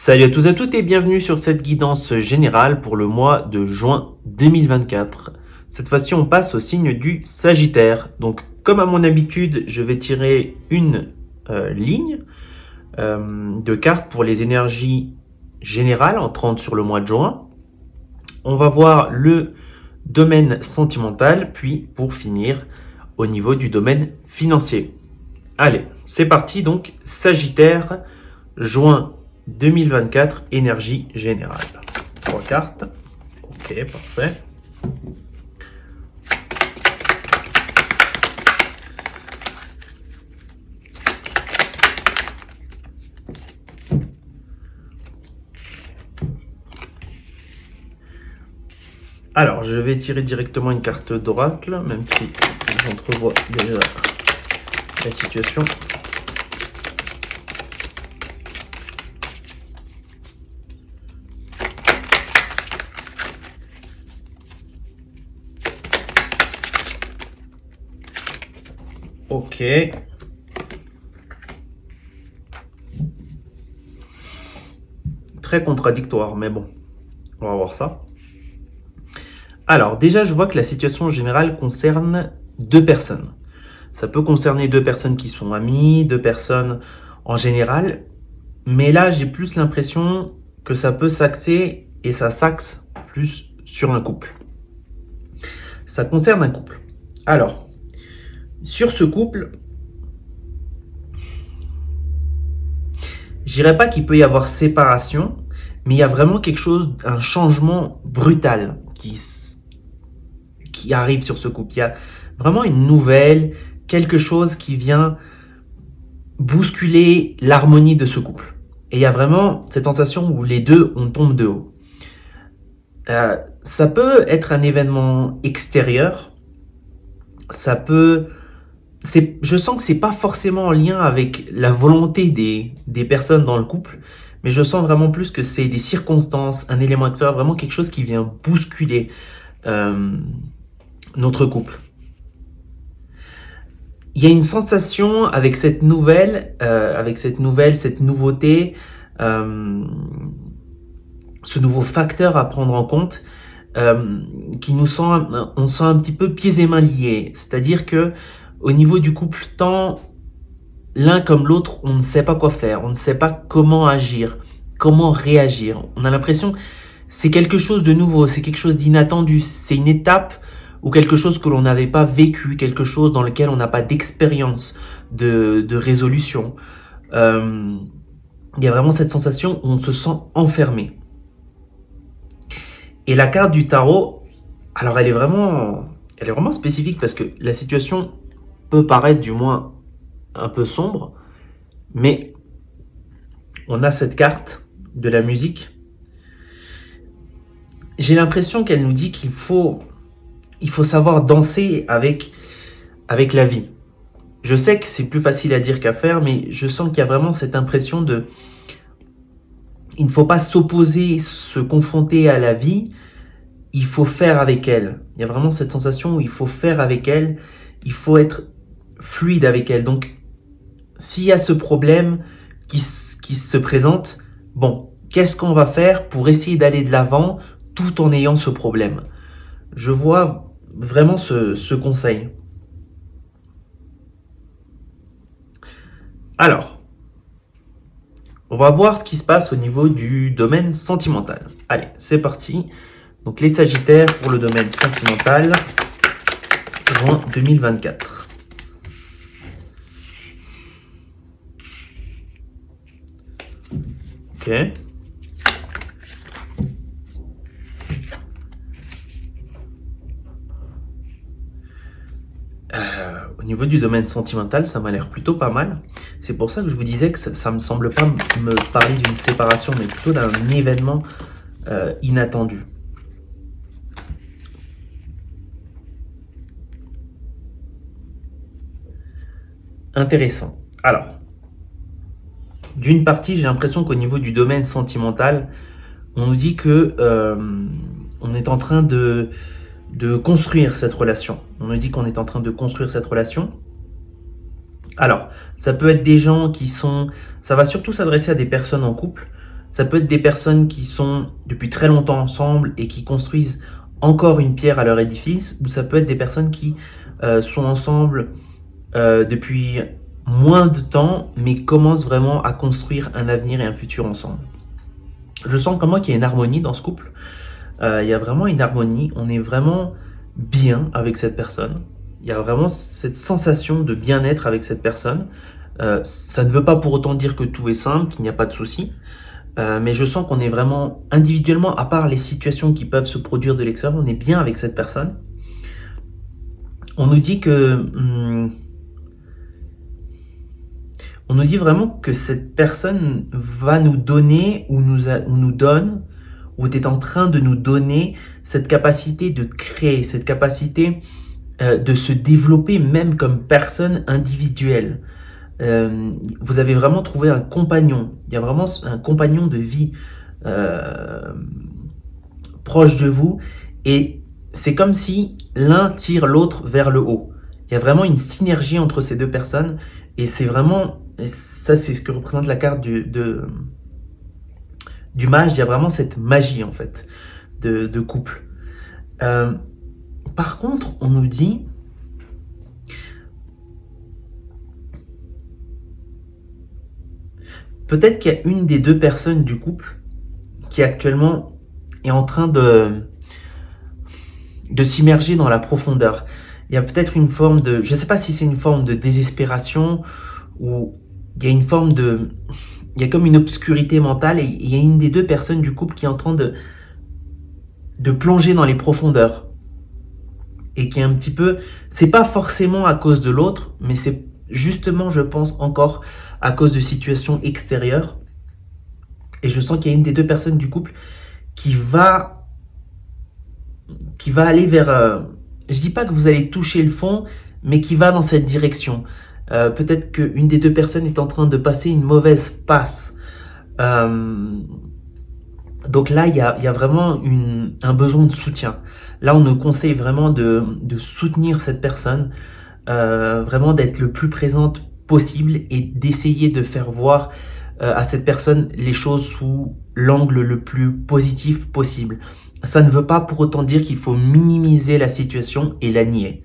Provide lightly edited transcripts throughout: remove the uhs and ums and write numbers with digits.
Salut à tous et à toutes et bienvenue sur cette guidance générale pour le mois de juin 2024. Cette fois-ci, on passe au signe du Sagittaire. Donc, comme à mon habitude, je vais tirer une ligne de cartes pour les énergies générales entrantes sur le mois de juin. On va voir le domaine sentimental, puis pour finir, au niveau du domaine financier. Allez, c'est parti donc, Sagittaire, juin 2024, énergie générale. 3 cartes. Ok, parfait. Alors, je vais tirer directement une carte d'oracle, même si j'entrevois déjà la situation. Ok. Très contradictoire, mais bon, on va voir ça. Alors, déjà, je vois que la situation générale concerne deux personnes. Ça peut concerner deux personnes qui sont amies, deux personnes en général, mais là, j'ai plus l'impression que ça peut s'axer et ça s'axe plus sur un couple. Ça concerne un couple. Alors, sur ce couple, je dirais pas qu'il peut y avoir séparation, mais il y a vraiment quelque chose, un changement brutal qui arrive sur ce couple. Il y a vraiment une nouvelle, quelque chose qui vient bousculer l'harmonie de ce couple. Et il y a vraiment cette sensation où les deux, on tombe de haut. Ça peut être un événement extérieur. Je sens que c'est pas forcément en lien avec la volonté des personnes dans le couple, mais je sens vraiment plus que c'est des circonstances, un élément extérieur, vraiment quelque chose qui vient bousculer notre couple. Il y a une sensation avec cette nouvelle, cette nouveauté, ce nouveau facteur à prendre en compte, qui on sent un petit peu pieds et mains liés. C'est-à-dire que au niveau du couple, tant l'un comme l'autre, on ne sait pas quoi faire, on ne sait pas comment agir, comment réagir. On a l'impression c'est quelque chose de nouveau, c'est quelque chose d'inattendu, c'est une étape ou quelque chose que l'on n'avait pas vécu, quelque chose dans lequel on n'a pas d'expérience de résolution. Il y a vraiment cette sensation où on se sent enfermé. Et la carte du tarot, alors elle est vraiment spécifique parce que la situation peut paraître du moins un peu sombre, mais on a cette carte de la musique. J'ai l'impression qu'elle nous dit qu'il faut savoir danser avec la vie. Je sais que c'est plus facile à dire qu'à faire, mais je sens qu'il y a vraiment cette impression il ne faut pas s'opposer, se confronter à la vie, il faut faire avec elle. Il y a vraiment cette sensation où il faut faire avec elle, il faut être fluide avec elle. Donc, s'il y a ce problème qui se présente, bon, qu'est-ce qu'on va faire pour essayer d'aller de l'avant tout en ayant ce problème? Je vois vraiment ce conseil. Alors, on va voir ce qui se passe au niveau du domaine sentimental. Allez, c'est parti. Donc les Sagittaires pour le domaine sentimental, juin 2024. Ok. Au niveau du domaine sentimental, ça m'a l'air plutôt pas mal. C'est pour ça que je vous disais que ça me semble pas me parler d'une séparation, mais plutôt d'un événement inattendu. Intéressant. Alors, d'une partie, j'ai l'impression qu'au niveau du domaine sentimental, on nous dit que on est en train de construire cette relation. On nous dit qu'on est en train de construire cette relation. Alors, ça peut être des gens qui sont... Ça va surtout s'adresser à des personnes en couple. Ça peut être des personnes qui sont depuis très longtemps ensemble et qui construisent encore une pierre à leur édifice, ou ça peut être des personnes qui sont ensemble depuis moins de temps, mais commencent vraiment à construire un avenir et un futur ensemble. Je sens vraiment qu'il y a une harmonie dans ce couple. Il y a vraiment une harmonie. On est vraiment bien avec cette personne. Il y a vraiment cette sensation de bien-être avec cette personne. Ça ne veut pas pour autant dire que tout est simple, qu'il n'y a pas de soucis. Mais je sens qu'on est vraiment individuellement, à part les situations qui peuvent se produire de l'extérieur, on est bien avec cette personne. On nous dit que on nous dit vraiment que cette personne va nous donner ou nous donne ou est en train de nous donner cette capacité de créer, cette capacité de se développer même comme personne individuelle. Vous avez vraiment trouvé un compagnon. Il y a vraiment un compagnon de vie proche de vous et c'est comme si l'un tire l'autre vers le haut. Il y a vraiment une synergie entre ces deux personnes et c'est vraiment, et ça c'est ce que représente la carte du mage, il y a vraiment cette magie en fait de couple. Par contre, on nous dit peut-être qu'il y a une des deux personnes du couple qui actuellement est en train de s'immerger dans la profondeur. Il y a peut-être une forme de, je ne sais pas si c'est une forme de désespération ou il y a une forme de, il y a comme une obscurité mentale et il y a une des deux personnes du couple qui est en train de plonger dans les profondeurs et qui est un petit peu, c'est pas forcément à cause de l'autre, mais c'est justement, je pense, encore à cause de situations extérieures. Et je sens qu'il y a une des deux personnes du couple qui va aller vers, je dis pas que vous allez toucher le fond, mais qui va dans cette direction. Peut-être qu'une des deux personnes est en train de passer une mauvaise passe. Donc là, il y a vraiment un besoin de soutien. Là, on nous conseille vraiment de soutenir cette personne, vraiment d'être le plus présente possible et d'essayer de faire voir à cette personne les choses sous l'angle le plus positif possible. Ça ne veut pas pour autant dire qu'il faut minimiser la situation et la nier.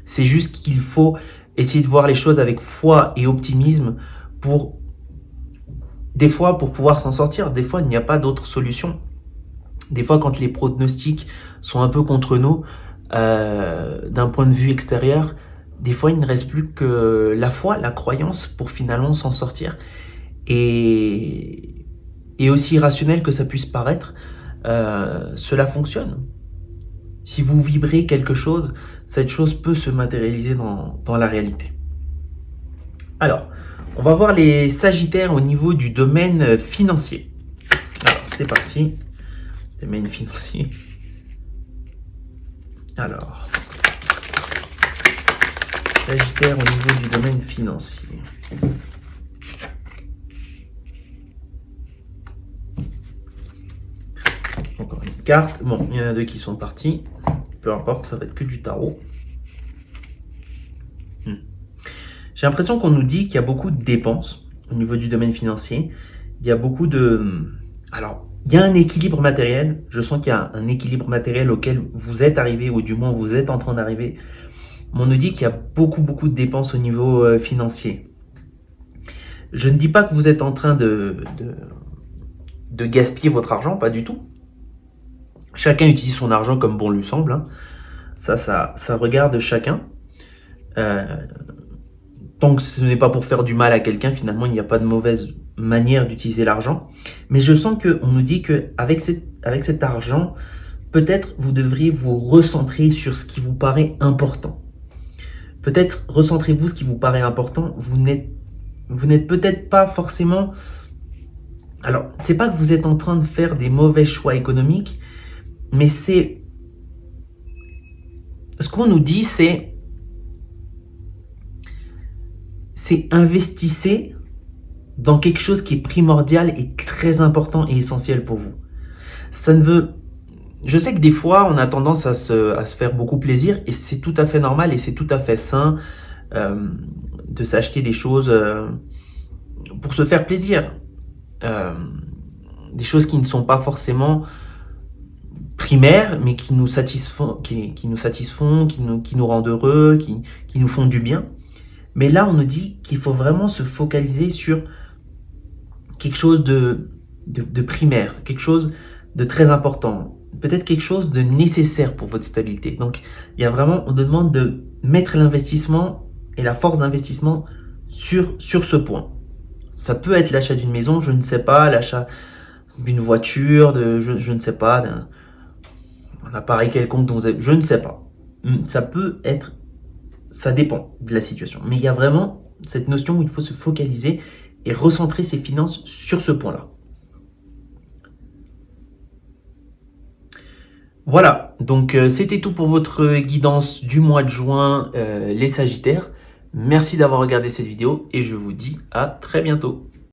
C'est juste qu'il faut essayer de voir les choses avec foi et optimisme pour, des fois, pour pouvoir s'en sortir. Des fois, il n'y a pas d'autre solution. Des fois, quand les pronostics sont un peu contre nous, d'un point de vue extérieur, des fois, il ne reste plus que la foi, la croyance pour finalement s'en sortir. Et aussi irrationnel que ça puisse paraître, cela fonctionne. Si vous vibrez quelque chose, cette chose peut se matérialiser dans la réalité. Alors, on va voir les Sagittaires au niveau du domaine financier. Alors, c'est parti. Domaine financier. Alors, Sagittaire au niveau du domaine financier. Encore une carte. Bon, il y en a deux qui sont partis. Peu importe, ça va être que du tarot. J'ai l'impression qu'on nous dit qu'il y a beaucoup de dépenses au niveau du domaine financier. Il y a beaucoup de... Alors, il y a un équilibre matériel. Je sens qu'il y a un équilibre matériel auquel vous êtes arrivé, ou du moins vous êtes en train d'arriver. Mais on nous dit qu'il y a beaucoup de dépenses au niveau financier. Je ne dis pas que vous êtes en train de gaspiller votre argent, pas du tout. Chacun utilise son argent comme bon lui semble. Hein. Ça regarde chacun. Tant que ce n'est pas pour faire du mal à quelqu'un, finalement, il n'y a pas de mauvaise manière d'utiliser l'argent. Mais je sens qu'on nous dit qu'avec cet argent, peut-être vous devriez vous recentrer sur ce qui vous paraît important. Peut-être recentrez-vous ce qui vous paraît important. Vous n'êtes peut-être pas forcément... Alors, c'est pas que vous êtes en train de faire des mauvais choix économiques, mais c'est... Ce qu'on nous dit, c'est investissez dans quelque chose qui est primordial et très important et essentiel pour vous. Ça ne veut... Je sais que des fois, on a tendance à se faire beaucoup plaisir et c'est tout à fait normal et c'est tout à fait sain de s'acheter des choses pour se faire plaisir. des choses qui ne sont pas forcément primaires, mais qui nous satisfont, qui nous rendent heureux, qui nous font du bien. Mais là, on nous dit qu'il faut vraiment se focaliser sur quelque chose de primaire, quelque chose de très important, peut-être quelque chose de nécessaire pour votre stabilité. Donc, il y a vraiment, on demande de mettre l'investissement et la force d'investissement sur ce point. Ça peut être l'achat d'une maison, je ne sais pas, l'achat d'une voiture, je ne sais pas, d'un appareil quelconque dont vous avez, je ne sais pas. Ça peut être, ça dépend de la situation. Mais il y a vraiment cette notion où il faut se focaliser et recentrer ses finances sur ce point-là. Voilà, donc c'était tout pour votre guidance du mois de juin, les Sagittaires. Merci d'avoir regardé cette vidéo et je vous dis à très bientôt.